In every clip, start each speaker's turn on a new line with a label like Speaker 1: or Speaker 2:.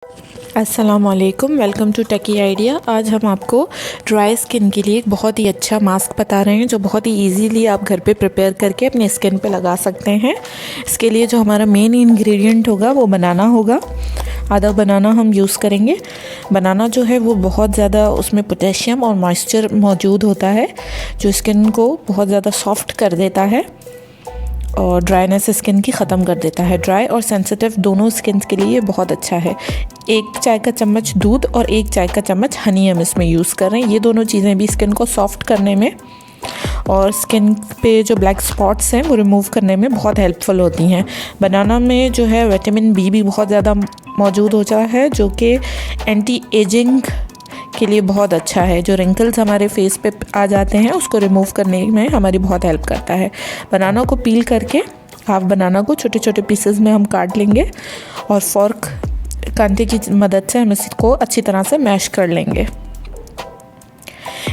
Speaker 1: अस्सलाम वालेकुम, welcome to techy idea. आज हम आपको ड्राई स्किन के लिए एक बहुत ही अच्छा मास्क बता रहे हैं जो बहुत ही इजीली आप घर पे प्रिपेयर करके अपने स्किन पे लगा सकते हैं। इसके लिए जो हमारा मेन इंग्रेडिएंट होगा वो बनाना होगा। आधा बनाना हम यूज़ करेंगे। बनाना जो है वो बहुत ज़्यादा उसमें पोटेशियम और मॉइस्चर मौजूद होता है जो स्किन को बहुत ज़्यादा सॉफ्ट कर देता है और ड्राइनेस स्किन की ख़त्म कर देता है। ड्राई और सेंसिटिव दोनों स्किन के लिए ये बहुत अच्छा है। 1 चाय का चम्मच दूध और 1 चाय का चम्मच हनी हम इसमें यूज़ कर रहे हैं। ये दोनों चीज़ें भी स्किन को सॉफ्ट करने में और स्किन पे जो ब्लैक स्पॉट्स हैं वो रिमूव करने में बहुत हेल्पफुल होती हैं। बनाना में जो है विटामिन बी भी बहुत ज़्यादा मौजूद होता है जो कि एंटी एजिंग के लिए बहुत अच्छा है। जो रिंकल्स हमारे फेस पे आ जाते हैं उसको रिमूव करने में हमारी बहुत हेल्प करता है। बनाना को पील करके हाफ बनाना को छोटे छोटे पीसेस में हम काट लेंगे और फॉर्क कांटे की मदद से हम इसको अच्छी तरह से मैश कर लेंगे।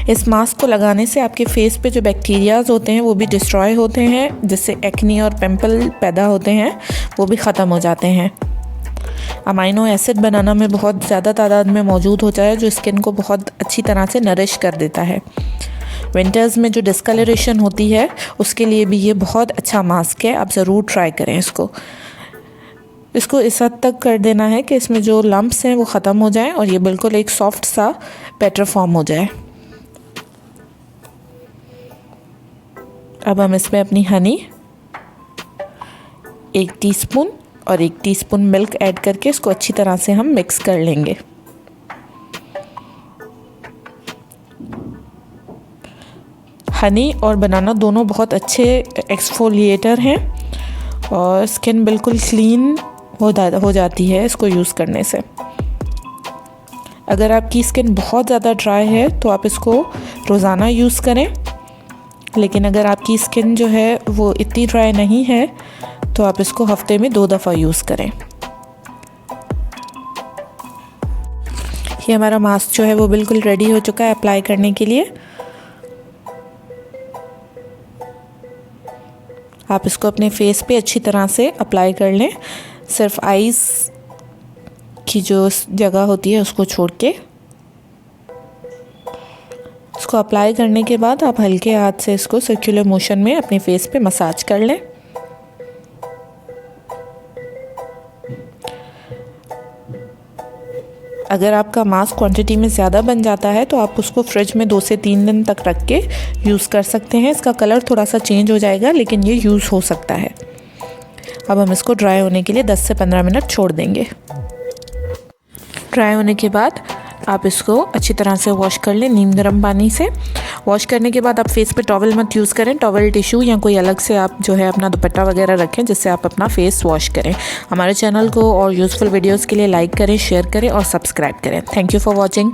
Speaker 1: इस मास्क को लगाने से आपके फेस पे जो बैक्टीरियाज होते हैं वो भी डिस्ट्रॉय होते हैं, जिससे एक्नी और पिंपल पैदा होते हैं वो भी ख़त्म हो जाते हैं। अमाइनो एसिड बनाना में बहुत ज़्यादा तादाद में मौजूद होता है जो स्किन को बहुत अच्छी तरह से नरिश कर देता है। विंटर्स में जो डिस्कलरेशन होती है उसके लिए भी ये बहुत अच्छा मास्क है, आप ज़रूर ट्राई करें इसको इस हद तक कर देना है कि इसमें जो लम्प्स हैं वो ख़त्म हो जाएं और ये बिल्कुल एक सॉफ्ट सा बैटर फॉर्म हो जाए। अब हम इसमें अपनी हनी 1 टीस्पून और 1 टीस्पून मिल्क ऐड करके इसको अच्छी तरह से हम मिक्स कर लेंगे। हनी और बनाना दोनों बहुत अच्छे एक्सफोलिएटर हैं और स्किन बिल्कुल क्लीन हो जाती है इसको यूज़ करने से। अगर आपकी स्किन बहुत ज़्यादा ड्राई है तो आप इसको रोज़ाना यूज़ करें, लेकिन अगर आपकी स्किन जो है वो इतनी ड्राई नहीं है तो आप इसको हफ्ते में 2 दफ़ा यूज़ करें। ये हमारा मास्क जो है वो बिल्कुल रेडी हो चुका है अप्लाई करने के लिए। आप इसको अपने फेस पे अच्छी तरह से अप्लाई कर लें, सिर्फ आईज़ की जो जगह होती है उसको छोड़ के। इसको अप्लाई करने के बाद आप हल्के हाथ से इसको सर्कुलर मोशन में अपने फेस पे मसाज कर लें। अगर आपका मास्क क्वांटिटी में ज़्यादा बन जाता है तो आप उसको फ्रिज में 2 से 3 दिन तक रख के यूज़ कर सकते हैं। इसका कलर थोड़ा सा चेंज हो जाएगा लेकिन ये यूज़ हो सकता है। अब हम इसको ड्राई होने के लिए 10 से 15 मिनट छोड़ देंगे। ड्राई होने के बाद आप इसको अच्छी तरह से वॉश कर लें नीम गर्म पानी से। वॉश करने के बाद आप फेस पे टॉवल मत यूज़ करें, टॉवल टिश्यू या कोई अलग से आप जो है अपना दुपट्टा वगैरह रखें जिससे आप अपना फेस वॉश करें। हमारे चैनल को और यूज़फुल वीडियोस के लिए लाइक करें, शेयर करें और सब्सक्राइब करें। Thank you for watching.